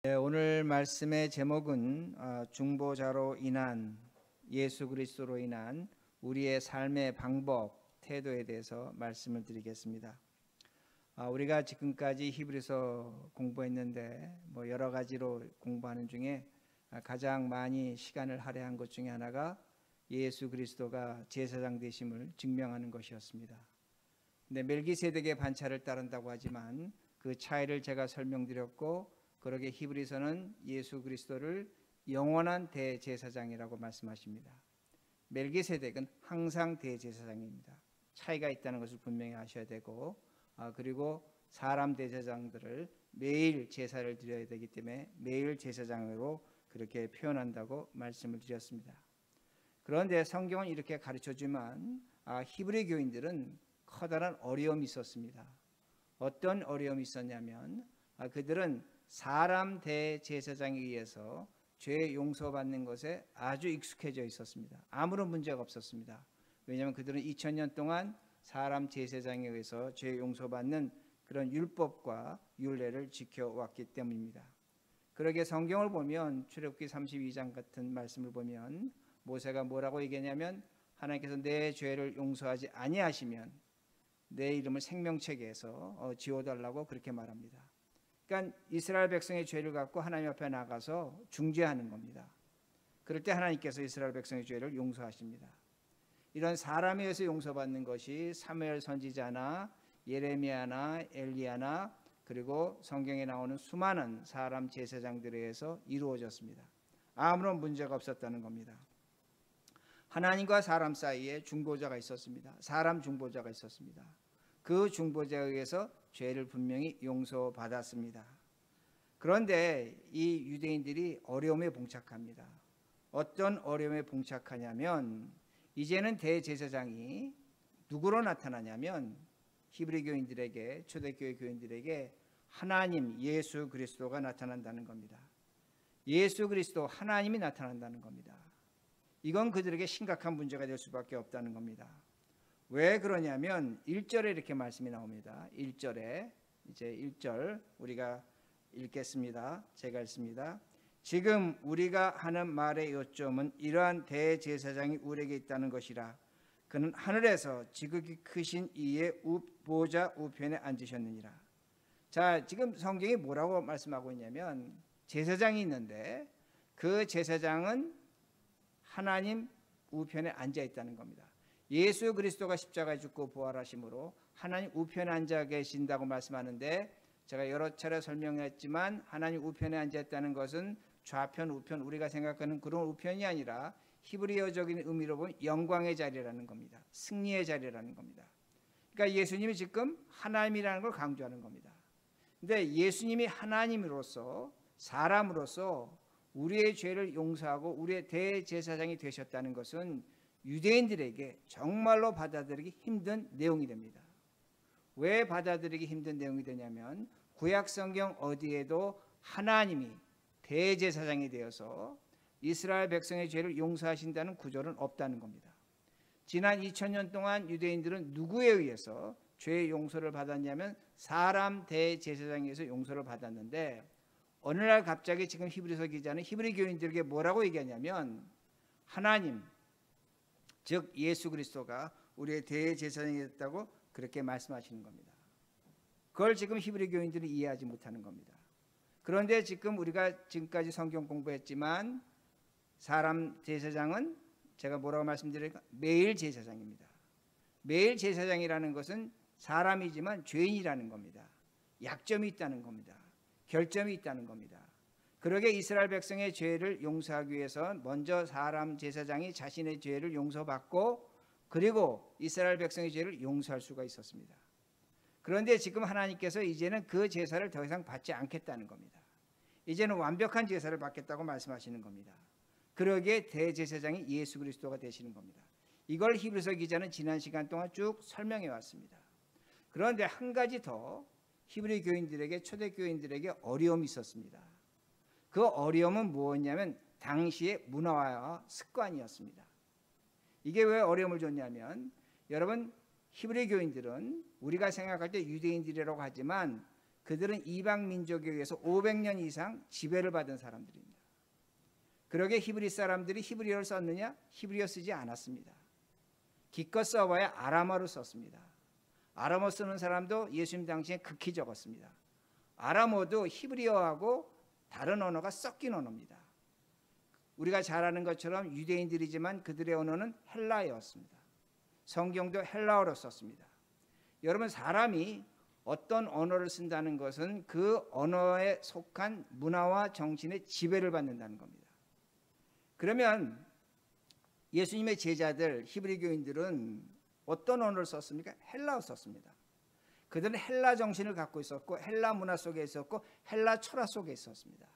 네, 오늘 말씀의 제목은 중보자로 인한 예수 그리스도로 인한 우리의 삶의 방법, 태도에 대해서 말씀을 드리겠습니다. 우리가 지금까지 히브리서 공부했는데 여러 가지로 공부하는 중에 가장 많이 시간을 할애한 것 중에 하나가 예수 그리스도가 제사장 되심을 증명하는 것이었습니다. 근데 멜기세덱의 반차를 따른다고 하지만 그 차이를 제가 설명드렸고, 그러게 히브리서는 예수 그리스도를 영원한 대제사장이라고 말씀하십니다. 멜기세덱은 항상 대제사장입니다. 차이가 있다는 것을 분명히 아셔야 되고, 그리고 사람 대제사장들을 매일 제사를 드려야 되기 때문에 매일 제사장으로 그렇게 표현한다고 말씀을 드렸습니다. 그런데 성경은 이렇게 가르쳐주지만 히브리 교인들은 커다란 어려움이 있었습니다. 어떤 어려움이 있었냐면 그들은 사람 대제사장에 의해서 죄 용서받는 것에 아주 익숙해져 있었습니다. 아무런 문제가 없었습니다. 왜냐하면 그들은 2000년 동안 사람 제사장에 의해서 죄 용서받는 그런 율법과 율례를 지켜왔기 때문입니다. 그러게 성경을 보면 출애굽기 32장 같은 말씀을 보면 모세가 뭐라고 얘기하냐면, 하나님께서 내 죄를 용서하지 아니하시면 내 이름을 생명책에서 지워달라고 그렇게 말합니다. 그러니까 이스라엘 백성의 죄를 갖고 하나님 앞에 나가서 중재하는 겁니다. 그럴 때 하나님께서 이스라엘 백성의 죄를 용서하십니다. 이런 사람에 의해서 용서받는 것이 사무엘 선지자나 예레미야나 엘리야나 그리고 성경에 나오는 수많은 사람 제사장들에 의해서 이루어졌습니다. 아무런 문제가 없었다는 겁니다. 하나님과 사람 사이에 중보자가 있었습니다. 사람 중보자가 있었습니다. 그 중보자에 의해서 죄를 분명히 용서받았습니다. 그런데 이 유대인들이 어려움에 봉착합니다. 어떤 어려움에 봉착하냐면, 이제는 대제사장이 누구로 나타나냐면 히브리 교인들에게, 초대교회 교인들에게 하나님 예수 그리스도가 나타난다는 겁니다. 예수 그리스도 하나님이 나타난다는 겁니다. 이건 그들에게 심각한 문제가 될 수밖에 없다는 겁니다. 왜 그러냐면 1절에 이렇게 말씀이 나옵니다. 1절에 이제 1절 우리가 읽겠습니다. 제가 읽습니다. 지금 우리가 하는 말의 요점은 이러한 대제사장이 우리에게 있다는 것이라. 그는 하늘에서 지극히 크신 이의 보좌 우편에 앉으셨느니라. 자, 지금 성경이 뭐라고 말씀하고 있냐면, 제사장이 있는데 그 제사장은 하나님 우편에 앉아 있다는 겁니다. 예수 그리스도가 십자가에 죽고 부활하심으로 하나님 우편에 앉아 계신다고 말씀하는데, 제가 여러 차례 설명했지만 하나님 우편에 앉아 있다는 것은 좌편 우편, 우리가 생각하는 그런 우편이 아니라 히브리어적인 의미로 보면 영광의 자리라는 겁니다. 승리의 자리라는 겁니다. 그러니까 예수님이 지금 하나님이라는 걸 강조하는 겁니다. 근데 예수님이 하나님으로서, 사람으로서 우리의 죄를 용서하고 우리의 대제사장이 되셨다는 것은 유대인들에게 정말로 받아들이기 힘든 내용이 됩니다. 왜 받아들이기 힘든 내용이 되냐면, 구약 성경 어디에도 하나님이 대제사장이 되어서 이스라엘 백성의 죄를 용서하신다는 구절은 없다는 겁니다. 지난 2000년 동안 유대인들은 누구에 의해서 죄의 용서를 받았냐면 사람 대제사장에 의해서 용서를 받았는데, 어느 날 갑자기 지금 히브리서 기자는 히브리 교인들에게 뭐라고 얘기하냐면, 하나님 즉 예수 그리스도가 우리의 대제사장이 됐다고 그렇게 말씀하시는 겁니다. 그걸 지금 히브리 교인들이 이해하지 못하는 겁니다. 그런데 지금 우리가 지금까지 성경 공부했지만 사람 제사장은 제가 뭐라고 말씀드릴까? 매일 제사장입니다. 매일 제사장이라는 것은 사람이지만 죄인이라는 겁니다. 약점이 있다는 겁니다. 결점이 있다는 겁니다. 그러게 이스라엘 백성의 죄를 용서하기 위해서 먼저 사람 제사장이 자신의 죄를 용서받고, 그리고 이스라엘 백성의 죄를 용서할 수가 있었습니다. 그런데 지금 하나님께서 이제는 그 제사를 더 이상 받지 않겠다는 겁니다. 이제는 완벽한 제사를 받겠다고 말씀하시는 겁니다. 그러기에 대제사장이 예수 그리스도가 되시는 겁니다. 이걸 히브리서 기자는 지난 시간 동안 쭉 설명해 왔습니다. 그런데 한 가지 더 히브리 교인들에게, 초대 교인들에게 어려움이 있었습니다. 그 어려움은 무엇이냐면 당시의 문화와 습관이었습니다. 이게 왜 어려움을 줬냐면, 여러분 히브리 교인들은 우리가 생각할 때 유대인들이라고 하지만 그들은 이방 민족에 의해서 500년 이상 지배를 받은 사람들입니다. 그러게 히브리 사람들이 히브리어를 썼느냐? 히브리어 쓰지 않았습니다. 기껏 써봐야 아람어를 썼습니다. 아람어 쓰는 사람도 예수님 당시에 극히 적었습니다. 아람어도 히브리어하고 다른 언어가 섞인 언어입니다. 우리가 잘 아는 것처럼 유대인들이지만 그들의 언어는 헬라어였습니다. 성경도 헬라어로 썼습니다. 여러분, 사람이 어떤 언어를 쓴다는 것은 그 언어에 속한 문화와 정신의 지배를 받는다는 겁니다. 그러면 예수님의 제자들 히브리 교인들은 어떤 언어를 썼습니까? 헬라어 썼습니다. 그들은 헬라 정신을 갖고 있었고 헬라 문화 속에 있었고 헬라 철학 속에 있었습니다.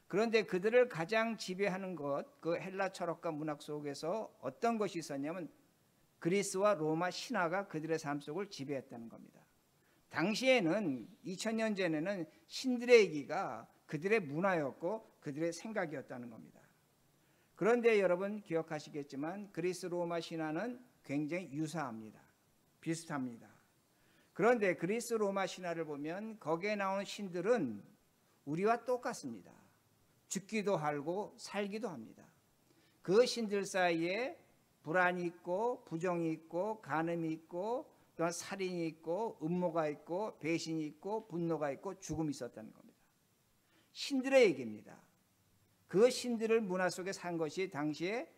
그런데 그들을 가장 지배하는 것, 그 헬라 철학과 문학 속에서 어떤 것이 있었냐면 그리스와 로마 신화가 그들의 삶 속을 지배했다는 겁니다. 당시에는 2000년 전에는 신들의 얘기가 그들의 문화였고 그들의 생각이었다는 겁니다. 그런데 여러분 기억하시겠지만 그리스 로마 신화는 굉장히 유사합니다. 비슷합니다. 그런데 그리스 로마 신화를 보면 거기에 나오는 신들은 우리와 똑같습니다. 죽기도 하고 살기도 합니다. 그 신들 사이에 불안이 있고 부정이 있고 간음이 있고 또한 살인이 있고 음모가 있고 배신이 있고 분노가 있고 죽음이 있었다는 겁니다. 신들의 얘기입니다. 그 신들을 문화 속에 산 것이 당시에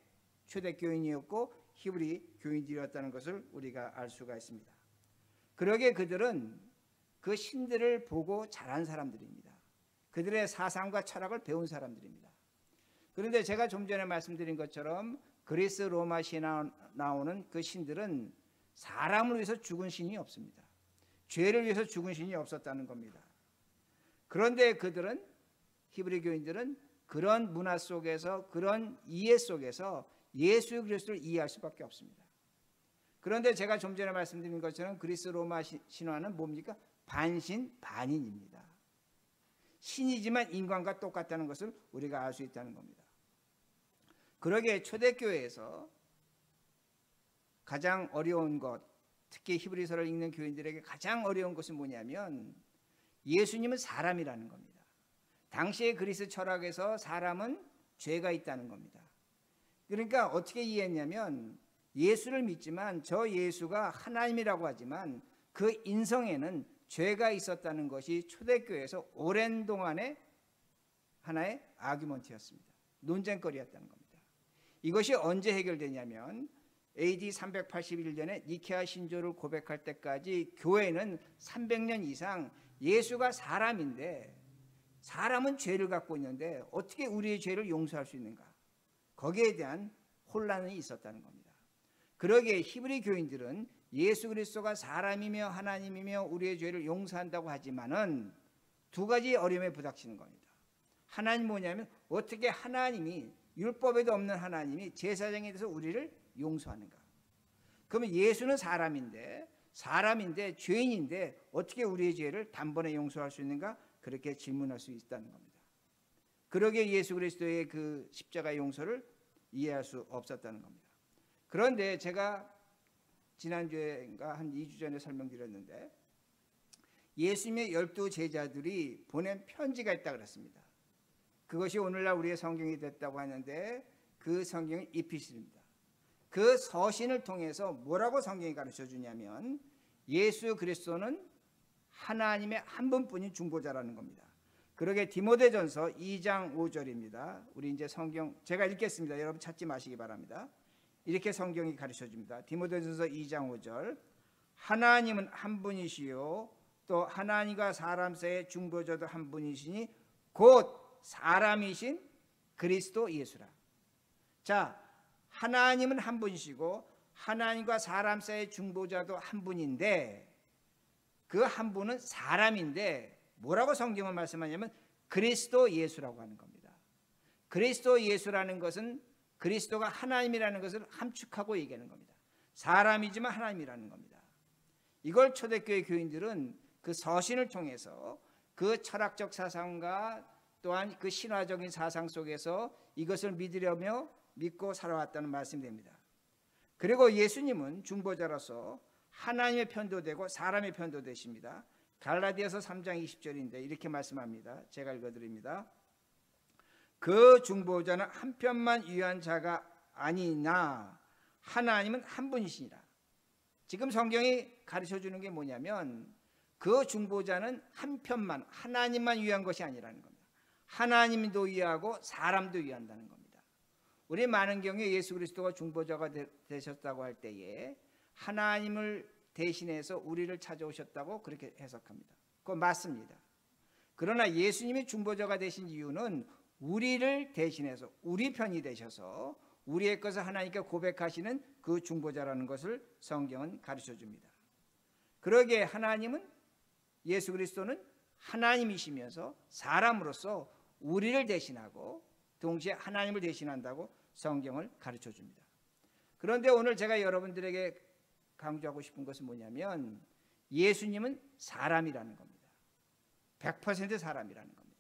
초대교인이었고 히브리 교인들이었다는 것을 우리가 알 수가 있습니다. 그러게 그들은 그 신들을 보고 자란 사람들입니다. 그들의 사상과 철학을 배운 사람들입니다. 그런데 제가 좀 전에 말씀드린 것처럼 그리스 로마 신화에 나오는 그 신들은 사람을 위해서 죽은 신이 없습니다. 죄를 위해서 죽은 신이 없었다는 겁니다. 그런데 그들은 히브리 교인들은 그런 문화 속에서 그런 이해 속에서 예수 그리스도를 이해할 수밖에 없습니다. 그런데 제가 좀 전에 말씀드린 것처럼 그리스 로마 신화는 뭡니까? 반신 반인입니다. 신이지만 인간과 똑같다는 것을 우리가 알 수 있다는 겁니다. 그러기에 초대교회에서 가장 어려운 것, 특히 히브리서를 읽는 교인들에게 가장 어려운 것은 뭐냐면 예수님은 사람이라는 겁니다. 당시의 그리스 철학에서 사람은 죄가 있다는 겁니다. 그러니까 어떻게 이해했냐면 예수를 믿지만 저 예수가 하나님이라고 하지만 그 인성에는 죄가 있었다는 것이 초대교회에서 오랜 동안의 하나의 아규먼트였습니다. 논쟁거리였다는 겁니다. 이것이 언제 해결되냐면 AD 381년에 니케아 신조를 고백할 때까지 교회는 300년 이상 예수가 사람인데 사람은 죄를 갖고 있는데 어떻게 우리의 죄를 용서할 수 있는가? 거기에 대한 혼란이 있었다는 겁니다. 그러기에 히브리 교인들은 예수 그리스도가 사람이며 하나님이며 우리의 죄를 용서한다고 하지만은 두 가지 어려움에 부닥치는 겁니다. 하나님 뭐냐면 어떻게 하나님이 율법에도 없는 하나님이 제사장에 대해서 우리를 용서하는가? 그러면 예수는 사람인데 죄인인데 어떻게 우리의 죄를 단번에 용서할 수 있는가? 그렇게 질문할 수 있다는 겁니다. 그러기에 예수 그리스도의 그 십자가 용서를 이해할 수 없었다는 겁니다. 그런데 제가 지난주에인가 한 2주 전에 설명드렸는데 예수님의 12 제자들이 보낸 편지가 있다고 그랬습니다. 그것이 오늘날 우리의 성경이 됐다고 하는데 그 성경은 이피스입니다. 그 서신을 통해서 뭐라고 성경이 가르쳐 주냐면 예수 그리스도는 하나님의 한 분뿐인 중보자라는 겁니다. 그러게 디모데전서 2장 5절입니다. 우리 이제 성경 제가 읽겠습니다. 여러분 찾지 마시기 바랍니다. 이렇게 성경이 가르쳐 줍니다. 디모데전서 2장 5절 하나님은 한 분이시요 또 하나님과 사람 사이의 중보자도 한 분이시니 곧 사람이신 그리스도 예수라. 자, 하나님은 한 분이시고 하나님과 사람 사이의 중보자도 한 분인데 그 한 분은 사람인데 뭐라고 성경은 말씀하냐면 그리스도 예수라고 하는 겁니다. 그리스도 예수라는 것은 그리스도가 하나님이라는 것을 함축하고 얘기하는 겁니다. 사람이지만 하나님이라는 겁니다. 이걸 초대교회 교인들은 그 서신을 통해서 그 철학적 사상과 또한 그 신화적인 사상 속에서 이것을 믿으려며 믿고 살아왔다는 말씀이 됩니다. 그리고 예수님은 중보자로서 하나님의 편도 되고 사람의 편도 되십니다. 갈라디아서 3장 20절인데 이렇게 말씀합니다. 제가 읽어드립니다. 그 중보자는 한 편만 위한 자가 아니나 하나님은 한 분이시니라. 지금 성경이 가르쳐주는 게 뭐냐면 그 중보자는 한 편만, 하나님만 위한 것이 아니라는 겁니다. 하나님도 위하고 사람도 위한다는 겁니다. 우리 많은 경우에 예수 그리스도가 중보자가 되셨다고 할 때에 하나님을 대신해서 우리를 찾아오셨다고 그렇게 해석합니다. 그건 맞습니다. 그러나 예수님이 중보자가 되신 이유는 우리를 대신해서 우리 편이 되셔서 우리의 것을 하나님께 고백하시는 그 중보자라는 것을 성경은 가르쳐 줍니다. 그러기에 하나님은, 예수 그리스도는 하나님이시면서 사람으로서 우리를 대신하고 동시에 하나님을 대신한다고 성경을 가르쳐 줍니다. 그런데 오늘 제가 여러분들에게 강조하고 싶은 것은 뭐냐면 예수님은 사람이라는 겁니다. 100% 사람이라는 겁니다.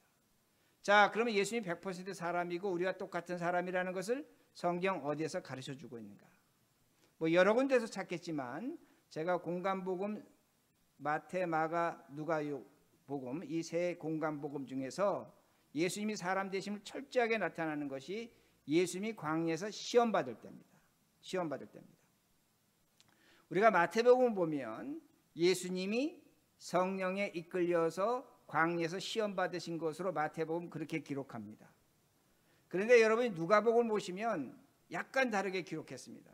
자, 그러면 예수님 100% 사람이고 우리와 똑같은 사람이라는 것을 성경 어디에서 가르쳐 주고 있는가? 뭐 여러 군데서 찾겠지만 제가 공간복음, 마태, 마가, 누가복음 이 세 공간복음 중에서 예수님이 사람 되심을 철저하게 나타나는 것이 예수님이 광야에서 시험 받을 때입니다. 시험 받을 때입니다. 우리가 마태복음 보면 예수님이 성령에 이끌려서 광야에서 시험 받으신 것으로 마태복음 그렇게 기록합니다. 그런데 여러분이 누가복음을 보시면 약간 다르게 기록했습니다.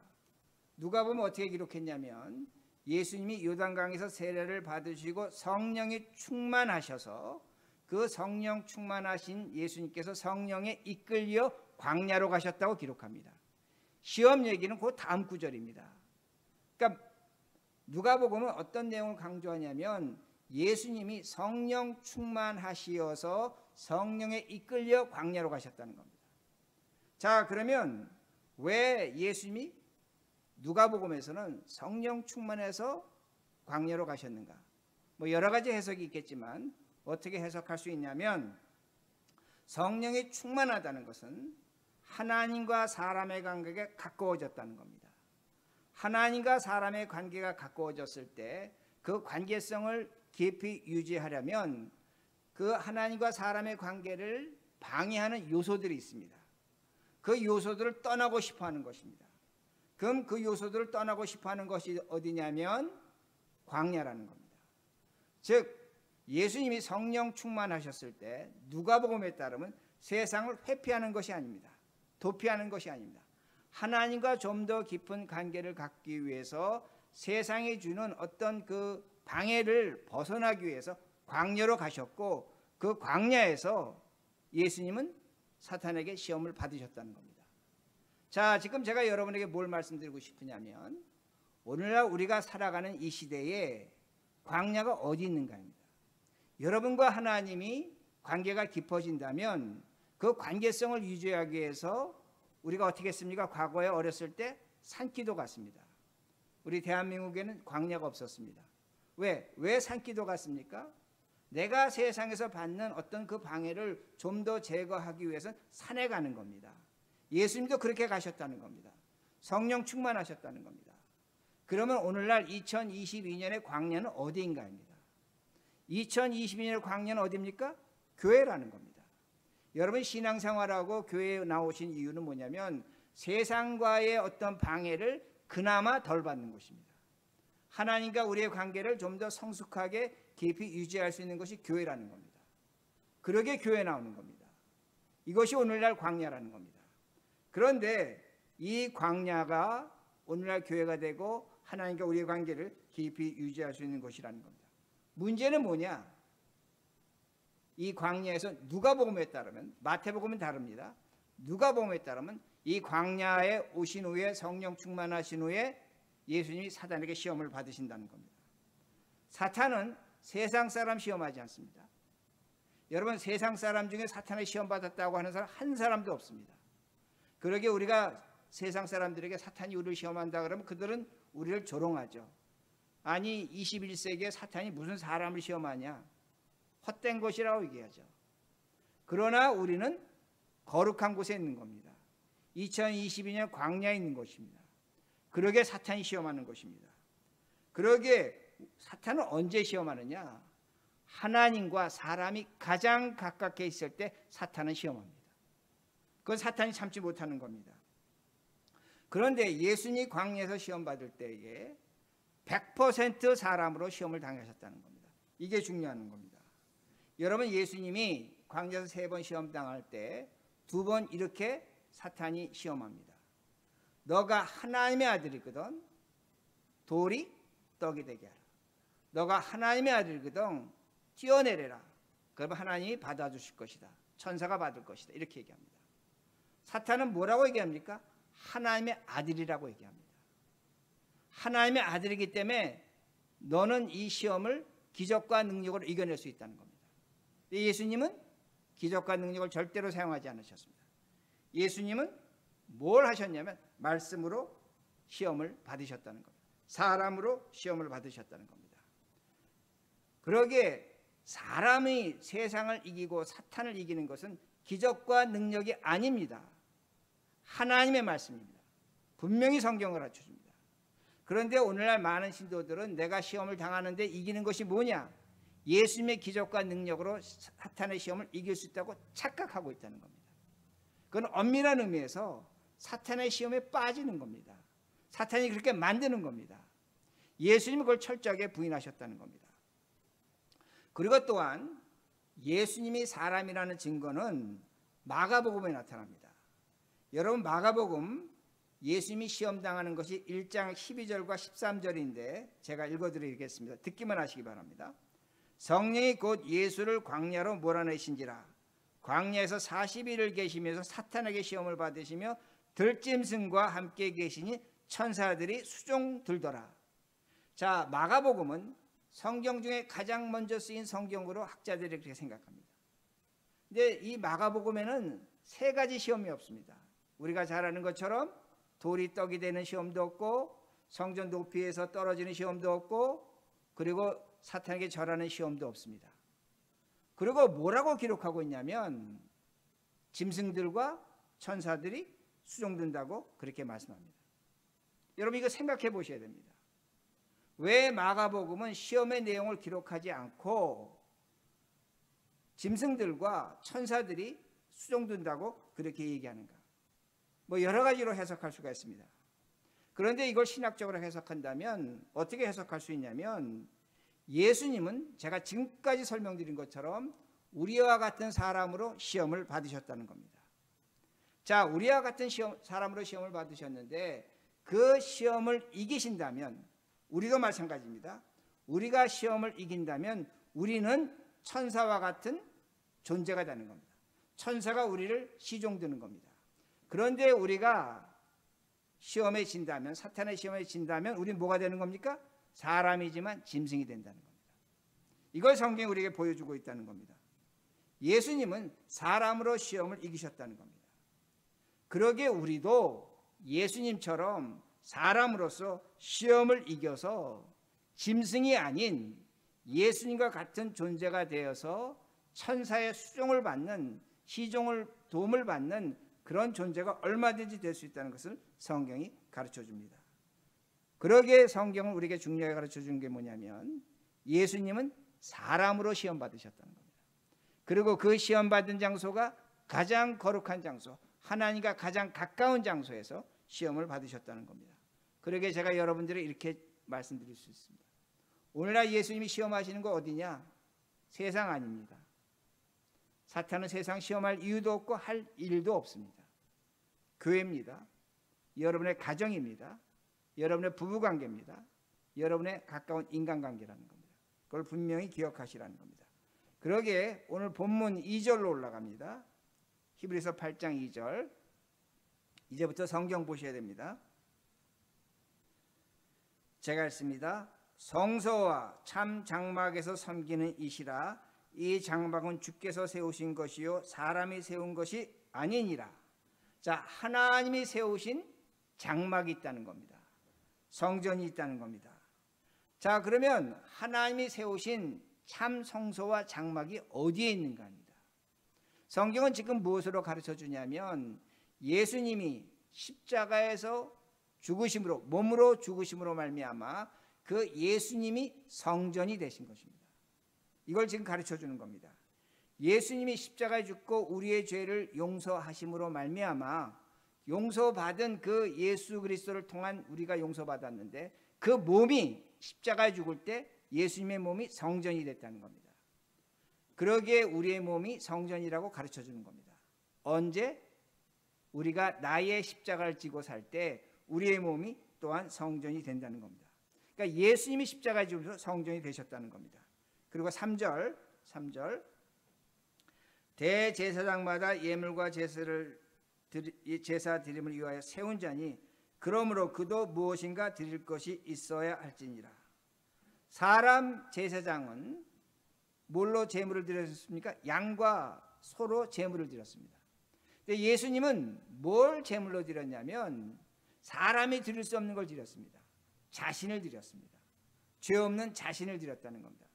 누가복음은 어떻게 기록했냐면 예수님이 요단강에서 세례를 받으시고 성령이 충만하셔서 그 성령 충만하신 예수님께서 성령에 이끌려 광야로 가셨다고 기록합니다. 시험 얘기는 그 다음 구절입니다. 그러니까 누가복음은 어떤 내용을 강조하냐면 예수님이 성령 충만하시어서 성령에 이끌려 광야로 가셨다는 겁니다. 자, 그러면 왜 예수님이 누가복음에서는 성령 충만해서 광야로 가셨는가? 뭐 여러 가지 해석이 있겠지만 어떻게 해석할 수 있냐면 성령이 충만하다는 것은 하나님과 사람의 관계가 가까워졌다는 겁니다. 하나님과 사람의 관계가 가까워졌을 때 그 관계성을 깊이 유지하려면 그 하나님과 사람의 관계를 방해하는 요소들이 있습니다. 그 요소들을 떠나고 싶어하는 것입니다. 그럼 그 요소들을 떠나고 싶어하는 것이 어디냐면 광야라는 겁니다. 즉 예수님이 성령 충만하셨을 때 누가복음에 따르면 세상을 회피하는 것이 아닙니다. 도피하는 것이 아닙니다. 하나님과 좀 더 깊은 관계를 갖기 위해서 세상이 주는 어떤 그 방해를 벗어나기 위해서 광야로 가셨고 그 광야에서 예수님은 사탄에게 시험을 받으셨다는 겁니다. 자, 지금 제가 여러분에게 뭘 말씀드리고 싶으냐면 오늘날 우리가 살아가는 이 시대에 광야가 어디 있는가입니다. 여러분과 하나님이 관계가 깊어진다면 그 관계성을 유지하기 위해서 우리가 어떻게 했습니까? 과거에 어렸을 때 산기도 갔습니다. 우리 대한민국에는 광야가 없었습니다. 왜 산기도 갔습니까? 내가 세상에서 받는 어떤 그 방해를 좀 더 제거하기 위해서는 산에 가는 겁니다. 예수님도 그렇게 가셨다는 겁니다. 성령 충만하셨다는 겁니다. 그러면 오늘날 2022년의 광야는 어디인가입니다. 2022년의 광야는 어디입니까? 교회라는 겁니다. 여러분 신앙생활하고 교회에 나오신 이유는 뭐냐면 세상과의 어떤 방해를 그나마 덜 받는 것입니다. 하나님과 우리의 관계를 좀 더 성숙하게 깊이 유지할 수 있는 것이 교회라는 겁니다. 그러게 교회에 나오는 겁니다. 이것이 오늘날 광야라는 겁니다. 그런데 이 광야가 오늘날 교회가 되고 하나님과 우리의 관계를 깊이 유지할 수 있는 것이라는 겁니다. 문제는 뭐냐? 이 광야에서 누가복음에 따르면 마태복음은 다릅니다. 누가복음에 따르면 이 광야에 오신 후에 성령 충만하신 후에 예수님이 사탄에게 시험을 받으신다는 겁니다. 사탄은 세상 사람 시험하지 않습니다. 여러분 세상 사람 중에 사탄의 시험 받았다고 하는 사람 한 사람도 없습니다. 그러게 우리가 세상 사람들에게 사탄이 우리를 시험한다 그러면 그들은 우리를 조롱하죠. 아니 21세기에 사탄이 무슨 사람을 시험하냐? 헛된 것이라고 얘기하죠. 그러나 우리는 거룩한 곳에 있는 겁니다. 2022년 광야에 있는 것입니다. 그러게 사탄이 시험하는 것입니다. 그러게 사탄은 언제 시험하느냐? 하나님과 사람이 가장 가깝게 있을 때 사탄은 시험합니다. 그건 사탄이 참지 못하는 겁니다. 그런데 예수님이 광야에서 시험 받을 때에 100% 사람으로 시험을 당하셨다는 겁니다. 이게 중요한 겁니다. 여러분, 예수님이 광야에서 3번 시험 당할 때 2번 이렇게 사탄이 시험합니다. 너가 하나님의 아들이거든 돌이 떡이 되게 하라. 너가 하나님의 아들이거든 뛰어내려라. 그러면 하나님이 받아주실 것이다. 천사가 받을 것이다. 이렇게 얘기합니다. 사탄은 뭐라고 얘기합니까? 하나님의 아들이라고 얘기합니다. 하나님의 아들이기 때문에 너는 이 시험을 기적과 능력으로 이겨낼 수 있다는 겁니다. 예수님은 기적과 능력을 절대로 사용하지 않으셨습니다. 예수님은 뭘 하셨냐면 말씀으로 시험을 받으셨다는 겁니다. 사람으로 시험을 받으셨다는 겁니다. 그러기에 사람이 세상을 이기고 사탄을 이기는 것은 기적과 능력이 아닙니다. 하나님의 말씀입니다. 분명히 성경을 가르쳐줍니다. 그런데 오늘날 많은 신도들은 내가 시험을 당하는데 이기는 것이 뭐냐? 예수님의 기적과 능력으로 사탄의 시험을 이길 수 있다고 착각하고 있다는 겁니다. 그건 엄밀한 의미에서 사탄의 시험에 빠지는 겁니다. 사탄이 그렇게 만드는 겁니다. 예수님이 그걸 철저하게 부인하셨다는 겁니다. 그리고 또한 예수님이 사람이라는 증거는 마가복음에 나타납니다. 여러분, 마가복음 예수님이 시험당하는 것이 1장 12절과 13절인데 제가 읽어드리겠습니다. 듣기만 하시기 바랍니다. 성령이 곧 예수를 광야로 몰아내신지라 광야에서 40일을 계시면서 사탄에게 시험을 받으시며 들짐승과 함께 계시니 천사들이 수종 들더라. 자, 마가복음은 성경 중에 가장 먼저 쓰인 성경으로 학자들이 그렇게 생각합니다. 근데 이 마가복음에는 3가지 시험이 없습니다. 우리가 잘 아는 것처럼 돌이 떡이 되는 시험도 없고 성전 높이에서 떨어지는 시험도 없고 그리고 사탄에게 절하는 시험도 없습니다. 그리고 뭐라고 기록하고 있냐면 짐승들과 천사들이 수종든다고 그렇게 말씀합니다. 여러분, 이거 생각해 보셔야 됩니다. 왜 마가복음은 시험의 내용을 기록하지 않고 짐승들과 천사들이 수종든다고 그렇게 얘기하는가? 뭐 여러 가지로 해석할 수가 있습니다. 그런데 이걸 신학적으로 해석한다면 어떻게 해석할 수 있냐면 예수님은 제가 지금까지 설명드린 것처럼 우리와 같은 사람으로 시험을 받으셨다는 겁니다. 자, 우리와 같은 사람으로 시험을 받으셨는데 그 시험을 이기신다면 우리도 마찬가지입니다. 우리가 시험을 이긴다면 우리는 천사와 같은 존재가 되는 겁니다. 천사가 우리를 시종드는 겁니다. 그런데 우리가 시험에 진다면, 사탄의 시험에 진다면 우리는 뭐가 되는 겁니까? 사람이지만 짐승이 된다는 겁니다. 이걸 성경이 우리에게 보여주고 있다는 겁니다. 예수님은 사람으로 시험을 이기셨다는 겁니다. 그러기에 우리도 예수님처럼 사람으로서 시험을 이겨서 짐승이 아닌 예수님과 같은 존재가 되어서 천사의 수종을 받는, 시종을 도움을 받는 그런 존재가 얼마든지 될 수 있다는 것을 성경이 가르쳐 줍니다. 그러기에 성경은 우리에게 중요하게 가르쳐 준 게 뭐냐면 예수님은 사람으로 시험 받으셨다는 겁니다. 그리고 그 시험 받은 장소가 가장 거룩한 장소, 하나님과 가장 가까운 장소에서 시험을 받으셨다는 겁니다. 그러기에 제가 여러분들이 이렇게 말씀드릴 수 있습니다. 오늘날 예수님이 시험하시는 거 어디냐? 세상 아닙니다. 사탄은 세상 시험할 이유도 없고 할 일도 없습니다. 교회입니다. 여러분의 가정입니다. 여러분의 부부관계입니다. 여러분의 가까운 인간관계라는 겁니다. 그걸 분명히 기억하시라는 겁니다. 그러기에 오늘 본문 2절로 올라갑니다. 히브리서 8장 2절. 이제부터 성경 보셔야 됩니다. 제가 읽습니다. 성소와 참 장막에서 섬기는 이시라. 이 장막은 주께서 세우신 것이요 사람이 세운 것이 아니니라. 자, 하나님이 세우신 장막이 있다는 겁니다. 성전이 있다는 겁니다. 자, 그러면 하나님이 세우신 참 성소와 장막이 어디에 있는가 합니다. 성경은 지금 무엇으로 가르쳐 주냐면 예수님이 십자가에서 죽으심으로, 몸으로 죽으심으로 말미암아 그 예수님이 성전이 되신 것입니다. 이걸 지금 가르쳐 주는 겁니다. 예수님이 십자가에 죽고 우리의 죄를 용서하심으로 말미암아 용서받은 그 예수 그리스도를 통한 우리가 용서받았는데 그 몸이 십자가에 죽을 때 예수님의 몸이 성전이 됐다는 겁니다. 그러기에 우리의 몸이 성전이라고 가르쳐 주는 겁니다. 언제? 우리가 나의 십자가를 지고 살 때 우리의 몸이 또한 성전이 된다는 겁니다. 그러니까 예수님이 십자가에 죽으셔서 성전이 되셨다는 겁니다. 그리고 3절 대제사장마다 예물과 제사 드림을 위하여 세운 자니 그러므로 그도 무엇인가 드릴 것이 있어야 할지니라. 사람 제사장은 뭘로 제물을 드렸습니까? 양과 소로 제물을 드렸습니다. 근데 예수님은 뭘 제물로 드렸냐면 사람이 드릴 수 없는 걸 드렸습니다. 자신을 드렸습니다. 죄 없는 자신을 드렸다는 겁니다.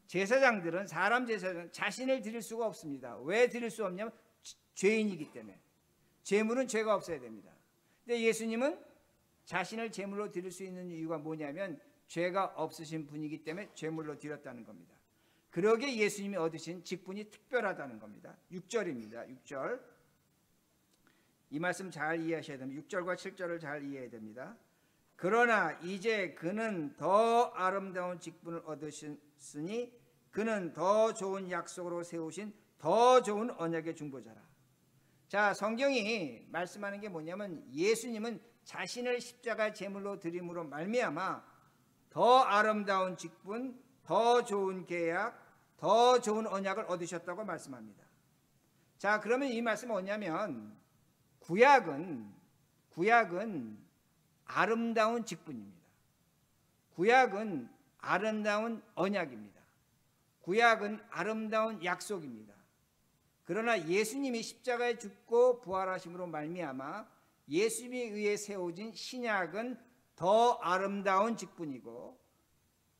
제사장들은 사람 제사장은 자신을 드릴 수가 없습니다. 왜 드릴 수 없냐면 죄인이기 때문에. 제물은 죄가 없어야 됩니다. 근데 예수님은 자신을 제물로 드릴 수 있는 이유가 뭐냐면 죄가 없으신 분이기 때문에 제물로 드렸다는 겁니다. 그러기에 예수님이 얻으신 직분이 특별하다는 겁니다. 6절입니다. 6절. 이 말씀 잘 이해하셔야 됩니다. 6절과 7절을 잘 이해해야 됩니다. 그러나 이제 그는 더 아름다운 직분을 얻으셨으니 그는 더 좋은 약속으로 세우신 더 좋은 언약의 중보자라. 자, 성경이 말씀하는 게 뭐냐면 예수님은 자신을 십자가 제물로 드림으로 말미암아 더 아름다운 직분, 더 좋은 계약, 더 좋은 언약을 얻으셨다고 말씀합니다. 자, 그러면 이 말씀은 뭐냐면 구약은 아름다운 직분입니다. 구약은 아름다운 언약입니다. 구약은 아름다운 약속입니다. 그러나 예수님이 십자가에 죽고 부활하심으로 말미암아 예수님에 의해 세워진 신약은 더 아름다운 직분이고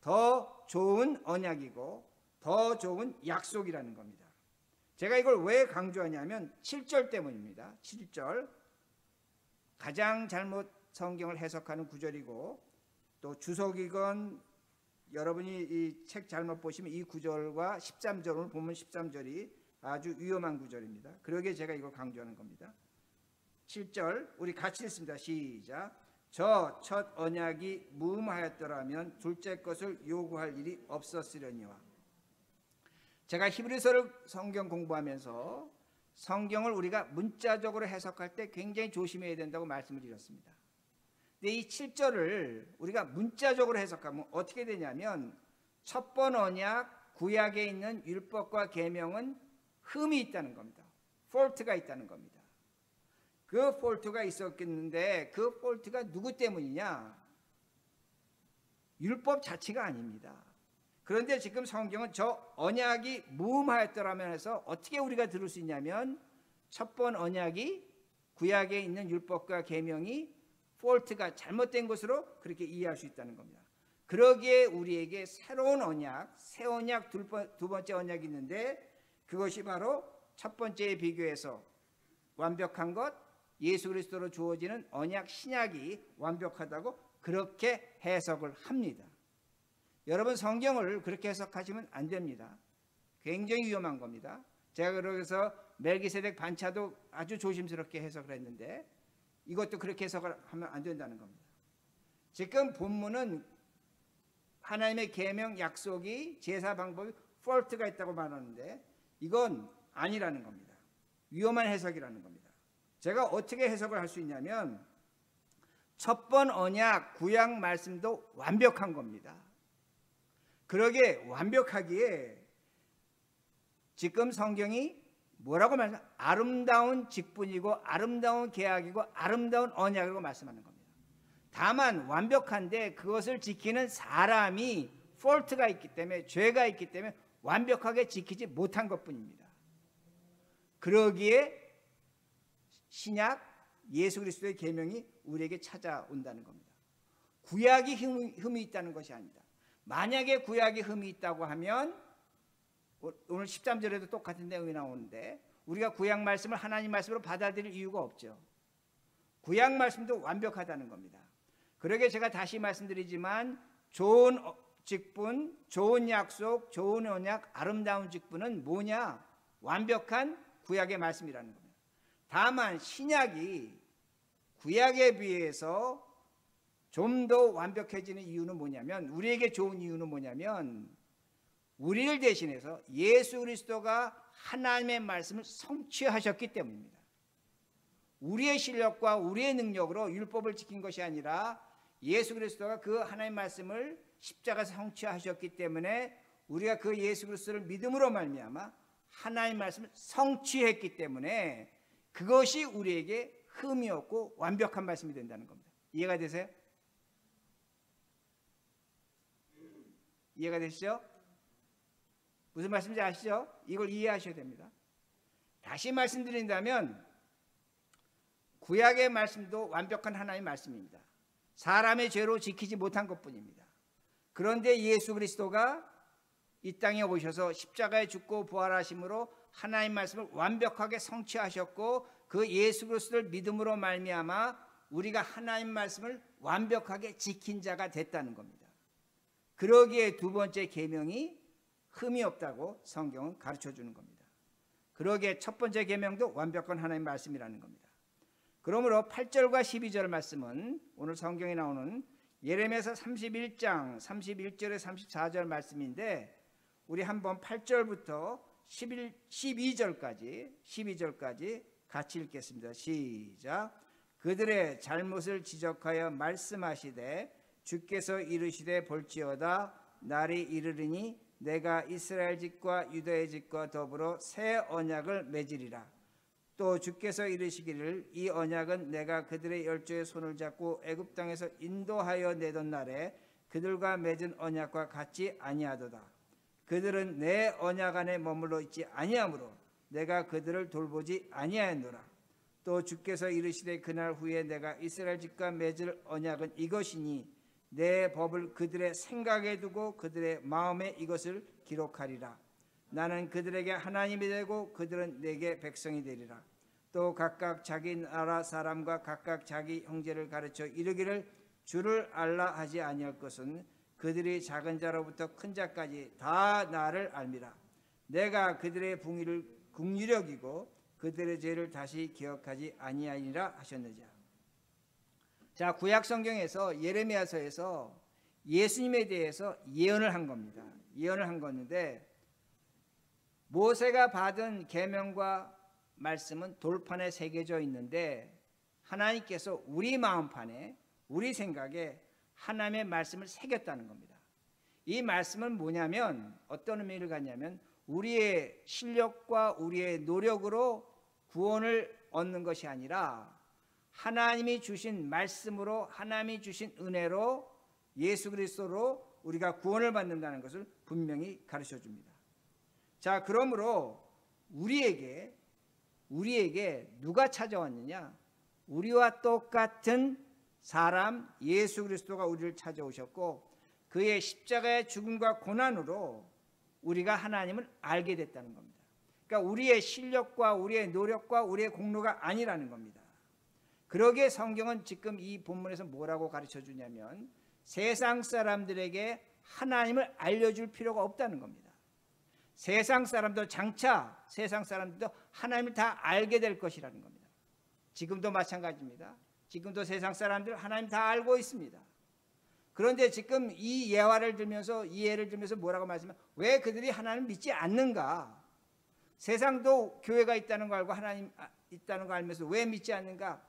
더 좋은 언약이고 더 좋은 약속이라는 겁니다. 제가 이걸 왜 강조하냐면 7절 때문입니다. 7절 가장 잘못 성경을 해석하는 구절이고 또 주석이건 여러분이 이 책 잘못 보시면 이 구절과 13절 오늘 보면 13절이 아주 위험한 구절입니다. 그러기에 제가 이걸 강조하는 겁니다. 7절 우리 같이 읽습니다. 시작. 저 첫 언약이 무음하였더라면 둘째 것을 요구할 일이 없었으려니와. 제가 히브리서를 성경 공부하면서 성경을 우리가 문자적으로 해석할 때 굉장히 조심해야 된다고 말씀을 드렸습니다. 근데 이 7절을 우리가 문자적으로 해석하면 어떻게 되냐면 첫 번 언약 구약에 있는 율법과 계명은 흠이 있다는 겁니다. 폴트가 있다는 겁니다. 그 폴트가 있었겠는데 그 폴트가 누구 때문이냐? 율법 자체가 아닙니다. 그런데 지금 성경은 저 언약이 무음하였더라면 해서 어떻게 우리가 들을 수 있냐면 첫 번 언약이 구약에 있는 율법과 계명이 폴트가 잘못된 것으로 그렇게 이해할 수 있다는 겁니다. 그러기에 우리에게 새로운 언약, 새 언약, 두 번째 언약이 있는데 그것이 바로 첫 번째에 비교해서 완벽한 것, 예수 그리스도로 주어지는 언약 신약이 완벽하다고 그렇게 해석을 합니다. 여러분 성경을 그렇게 해석하시면 안 됩니다. 굉장히 위험한 겁니다. 제가 그래서 멜기세덱 반차도 아주 조심스럽게 해석을 했는데 이것도 그렇게 해석을 하면 안 된다는 겁니다. 지금 본문은 하나님의 계명 약속이 제사 방법이 폴트가 있다고 말하는데 이건 아니라는 겁니다. 위험한 해석이라는 겁니다. 제가 어떻게 해석을 할 수 있냐면 첫 번 언약 구약 말씀도 완벽한 겁니다. 그러게 완벽하기에 지금 성경이 뭐라고 말하냐? 아름다운 직분이고 아름다운 계약이고 아름다운 언약이라고 말씀하는 겁니다. 다만 완벽한데 그것을 지키는 사람이 폴트가 있기 때문에 죄가 있기 때문에 완벽하게 지키지 못한 것뿐입니다. 그러기에 신약 예수 그리스도의 계명이 우리에게 찾아온다는 겁니다. 구약이 흠이 있다는 것이 아니다. 만약에 구약이 흠이 있다고 하면 오늘 13절에도 똑같은 내용이 나오는데 우리가 구약 말씀을 하나님 말씀으로 받아들일 이유가 없죠. 구약 말씀도 완벽하다는 겁니다. 그러게 제가 다시 말씀드리지만 직분, 좋은 약속, 좋은 언약, 아름다운 직분은 뭐냐? 완벽한 구약의 말씀이라는 겁니다. 다만 신약이 구약에 비해서 좀 더 완벽해지는 이유는 뭐냐면, 우리에게 좋은 이유는 뭐냐면, 우리를 대신해서 예수 그리스도가 하나님의 말씀을 성취하셨기 때문입니다. 우리의 실력과 우리의 능력으로 율법을 지킨 것이 아니라 예수 그리스도가 그 하나님의 말씀을 십자가에서 성취하셨기 때문에 우리가 그 예수 그리스도를 믿음으로 말미암아 하나님의 말씀을 성취했기 때문에 그것이 우리에게 흠이 없고 완벽한 말씀이 된다는 겁니다. 이해가 되세요? 이해가 되시죠? 무슨 말씀인지 아시죠? 이걸 이해하셔야 됩니다. 다시 말씀드린다면 구약의 말씀도 완벽한 하나님의 말씀입니다. 사람의 죄로 지키지 못한 것뿐입니다. 그런데 예수 그리스도가 이 땅에 오셔서 십자가에 죽고 부활하심으로 하나님의 말씀을 완벽하게 성취하셨고, 그 예수 그리스도를 믿음으로 말미암아 우리가 하나님의 말씀을 완벽하게 지킨 자가 됐다는 겁니다. 그러기에 두 번째 계명이 흠이 없다고 성경은 가르쳐 주는 겁니다. 그러기에 첫 번째 계명도 완벽한 하나님의 말씀이라는 겁니다. 그러므로 8절과 12절 말씀은 오늘 성경에 나오는 예레미야서 31장 31절에 34절 말씀인데, 우리 한번 8절부터 12절까지 같이 읽겠습니다. 시작. 그들의 잘못을 지적하여 말씀하시되 주께서 이르시되 볼지어다 날이 이르리니 내가 이스라엘 집과 유다의 집과 더불어 새 언약을 맺으리라. 또 주께서 이르시기를 이 언약은 내가 그들의 열조의 손을 잡고 애굽 땅에서 인도하여 내던 날에 그들과 맺은 언약과 같지 아니하도다. 그들은 내 언약 안에 머물러 있지 아니하므로 내가 그들을 돌보지 아니하였노라. 또 주께서 이르시되 그날 후에 내가 이스라엘 집과 맺을 언약은 이것이니 내 법을 그들의 생각에 두고 그들의 마음에 이것을 기록하리라. 나는 그들에게 하나님이 되고 그들은 내게 백성이 되리라. 또 각각 자기 나라 사람과 각각 자기 형제를 가르쳐 이르기를 주를 알라 하지 아니할 것은 그들이 작은 자로부터 큰 자까지 다 나를 알미라. 내가 그들의 궁의를 긍휼히 여기고 그들의 죄를 다시 기억하지 아니하리라 하셨느니라. 자, 구약 성경에서 예레미야서에서 예수님에 대해서 예언을 한 겁니다. 예언을 한 건데, 모세가 받은 계명과 말씀은 돌판에 새겨져 있는데 하나님께서 우리 마음판에, 우리 생각에 하나님의 말씀을 새겼다는 겁니다. 이 말씀은 뭐냐면, 어떤 의미를 갖냐면 우리의 실력과 우리의 노력으로 구원을 얻는 것이 아니라 하나님이 주신 말씀으로, 하나님이 주신 은혜로, 예수 그리스도로 우리가 구원을 받는다는 것을 분명히 가르쳐 줍니다. 자, 그러므로 우리에게 누가 찾아왔느냐? 우리와 똑같은 사람 예수 그리스도가 우리를 찾아오셨고, 그의 십자가의 죽음과 고난으로 우리가 하나님을 알게 됐다는 겁니다. 그러니까 우리의 실력과 우리의 노력과 우리의 공로가 아니라는 겁니다. 그러기에 성경은 지금 이 본문에서 뭐라고 가르쳐 주냐면, 세상 사람들에게 하나님을 알려줄 필요가 없다는 겁니다. 세상 사람도 장차 세상 사람들도 하나님을 다 알게 될 것이라는 겁니다. 지금도 마찬가지입니다. 지금도 세상 사람들 하나님 다 알고 있습니다. 그런데 지금 이 예화를 들면서, 이 예를 들면서 뭐라고 말씀하면, 왜 그들이 하나님을 믿지 않는가? 세상도 교회가 있다는 거 알고 하나님 있다는 거 알면서 왜 믿지 않는가?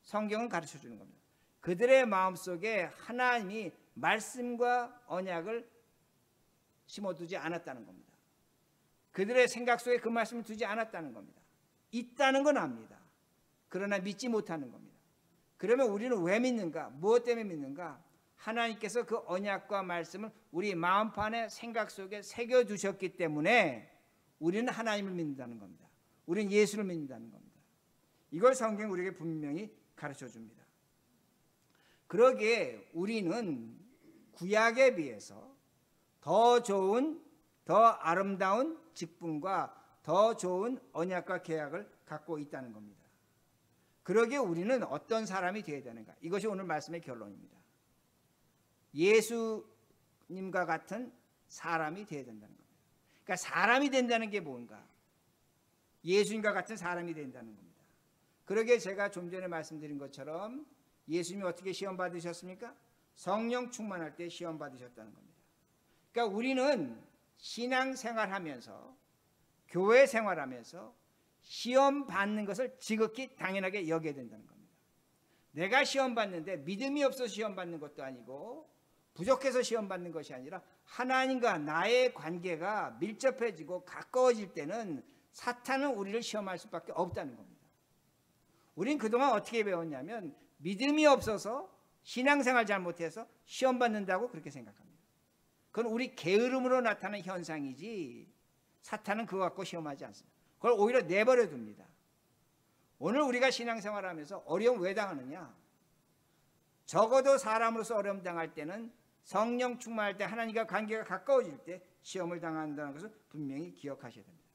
성경은 가르쳐 주는 겁니다. 그들의 마음속에 하나님이 말씀과 언약을 심어두지 않았다는 겁니다. 그들의 생각 속에 그 말씀을 두지 않았다는 겁니다. 있다는 건 압니다. 그러나 믿지 못하는 겁니다. 그러면 우리는 왜 믿는가? 무엇 때문에 믿는가? 하나님께서 그 언약과 말씀을 우리 마음판에, 생각 속에 새겨두셨기 때문에 우리는 하나님을 믿는다는 겁니다. 우리는 예수를 믿는다는 겁니다. 이걸 성경이 우리에게 분명히 가르쳐 줍니다. 그러기에 우리는 구약에 비해서 더 좋은, 더 아름다운 직분과 더 좋은 언약과 계약을 갖고 있다는 겁니다. 그러기에 우리는 어떤 사람이 되어야 되는가? 이것이 오늘 말씀의 결론입니다. 예수는 예수님과 같은 사람이 되어야 된다는 겁니다. 그러니까 사람이 된다는 게 뭔가? 예수님과 같은 사람이 된다는 겁니다. 그러게 제가 좀 전에 말씀드린 것처럼 예수님이 어떻게 시험 받으셨습니까? 성령 충만할 때 시험 받으셨다는 겁니다. 그러니까 우리는 신앙생활하면서 교회 생활하면서 시험 받는 것을 지극히 당연하게 여겨야 된다는 겁니다. 내가 시험 받는데 믿음이 없어서 시험 받는 것도 아니고 부족해서 시험 받는 것이 아니라 하나님과 나의 관계가 밀접해지고 가까워질 때는 사탄은 우리를 시험할 수밖에 없다는 겁니다. 우린 그동안 어떻게 배웠냐면 믿음이 없어서 신앙생활 잘못해서 시험 받는다고 그렇게 생각합니다. 그건 우리 게으름으로 나타나는 현상이지 사탄은 그거 갖고 시험하지 않습니다. 그걸 오히려 내버려 둡니다. 오늘 우리가 신앙생활하면서 어려움 왜 당하느냐? 적어도 사람으로서 어려움 당할 때는 성령 충만할 때 하나님과 관계가 가까워질 때 시험을 당한다는 것을 분명히 기억하셔야 됩니다.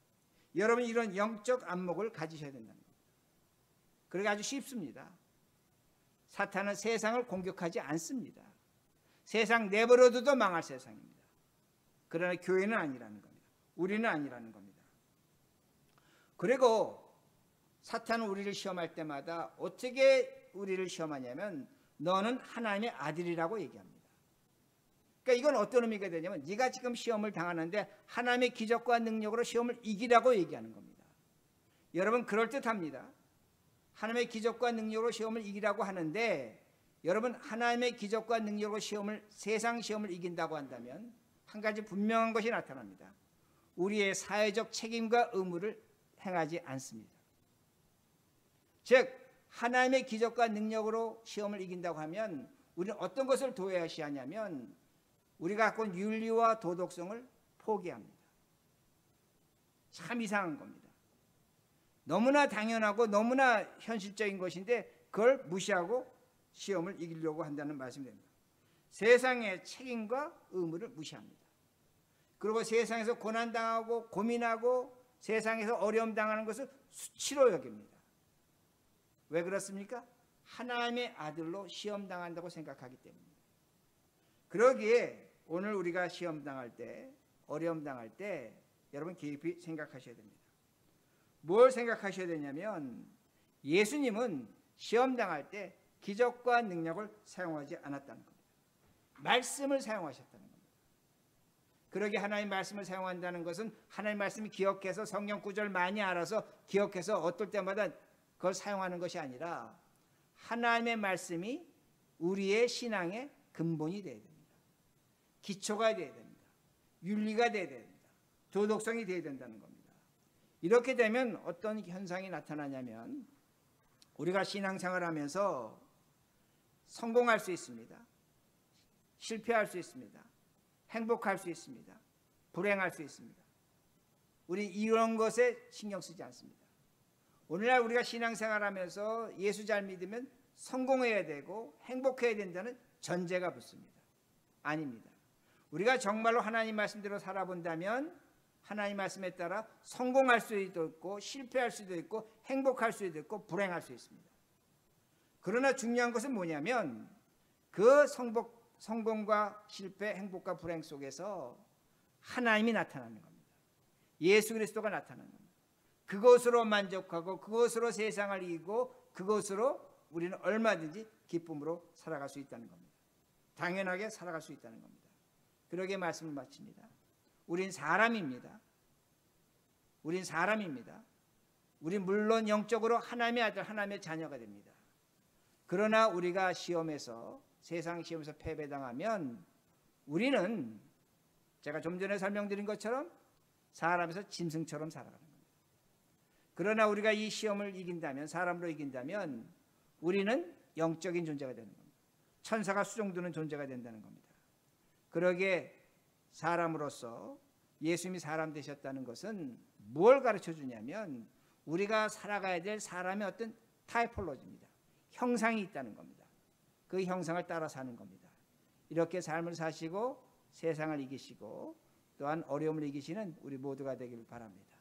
여러분 이런 영적 안목을 가지셔야 된다는 겁니다. 그러기 아주 쉽습니다. 사탄은 세상을 공격하지 않습니다. 세상 내버려둬도 망할 세상입니다. 그러나 교회는 아니라는 겁니다. 우리는 아니라는 겁니다. 그리고 사탄은 우리를 시험할 때마다 어떻게 우리를 시험하냐면 너는 하나님의 아들이라고 얘기합니다. 그러니까 이건 어떤 의미가 되냐면 네가 지금 시험을 당하는데 하나님의 기적과 능력으로 시험을 이기라고 얘기하는 겁니다. 여러분 그럴듯합니다. 하나님의 기적과 능력으로 시험을 이기라고 하는데 여러분 하나님의 기적과 능력으로 세상 시험을 이긴다고 한다면 한 가지 분명한 것이 나타납니다. 우리의 사회적 책임과 의무를 행하지 않습니다. 즉 하나님의 기적과 능력으로 시험을 이긴다고 하면 우리는 어떤 것을 도외시하냐면 우리가 갖고 있는 윤리와 도덕성을 포기합니다. 참 이상한 겁니다. 너무나 당연하고 너무나 현실적인 것인데 그걸 무시하고 시험을 이기려고 한다는 말씀이 됩니다. 세상의 책임과 의무를 무시합니다. 그리고 세상에서 고난당하고 고민하고 세상에서 어려움 당하는 것을 수치로 여깁니다. 왜 그렇습니까? 하나님의 아들로 시험 당한다고 생각하기 때문입니다. 그러기에 오늘 우리가 시험 당할 때 어려움 당할 때 여러분 깊이 생각하셔야 됩니다. 뭘 생각하셔야 되냐면 예수님은 시험 당할 때 기적과 능력을 사용하지 않았다는 겁니다. 말씀을 사용하셨다는 겁니다. 그러게 하나님 말씀을 사용한다는 것은 하나님 말씀을 기억해서 성경 구절 많이 알아서 기억해서 어떨 때마다 그걸 사용하는 것이 아니라 하나님의 말씀이 우리의 신앙의 근본이 되어야 됩니다. 기초가 되어야 됩니다. 윤리가 되어야 됩니다. 도덕성이 되어야 된다는 겁니다. 이렇게 되면 어떤 현상이 나타나냐면 우리가 신앙생활하면서 성공할 수 있습니다. 실패할 수 있습니다. 행복할 수 있습니다. 불행할 수 있습니다. 우리 이런 것에 신경 쓰지 않습니다. 오늘날 우리가 신앙생활하면서 예수 잘 믿으면 성공해야 되고 행복해야 된다는 전제가 붙습니다. 아닙니다. 우리가 정말로 하나님 말씀대로 살아본다면 하나님 말씀에 따라 성공할 수도 있고 실패할 수도 있고 행복할 수도 있고 불행할 수 있습니다. 그러나 중요한 것은 뭐냐면 그 성공과 실패, 행복과 불행 속에서 하나님이 나타나는 겁니다. 예수 그리스도가 나타나는 겁니다. 그것으로 만족하고 그것으로 세상을 이기고 그것으로 우리는 얼마든지 기쁨으로 살아갈 수 있다는 겁니다. 당연하게 살아갈 수 있다는 겁니다. 그러게 말씀을 마칩니다. 우린 사람입니다. 우린 사람입니다. 우린 물론 영적으로 하나님의 아들, 하나님의 자녀가 됩니다. 그러나 우리가 시험에서 세상 시험에서 패배당하면 우리는 제가 좀 전에 설명드린 것처럼 사람에서 짐승처럼 살아가는 겁니다. 그러나 우리가 이 시험을 이긴다면 사람으로 이긴다면 우리는 영적인 존재가 되는 겁니다. 천사가 수종드는 존재가 된다는 겁니다. 그러기에 사람으로서 예수님이 사람 되셨다는 것은 뭘 가르쳐 주냐면 우리가 살아가야 될 사람의 어떤 타이폴로지입니다. 형상이 있다는 겁니다. 그 형상을 따라 사는 겁니다. 이렇게 삶을 사시고 세상을 이기시고 또한 어려움을 이기시는 우리 모두가 되길 바랍니다.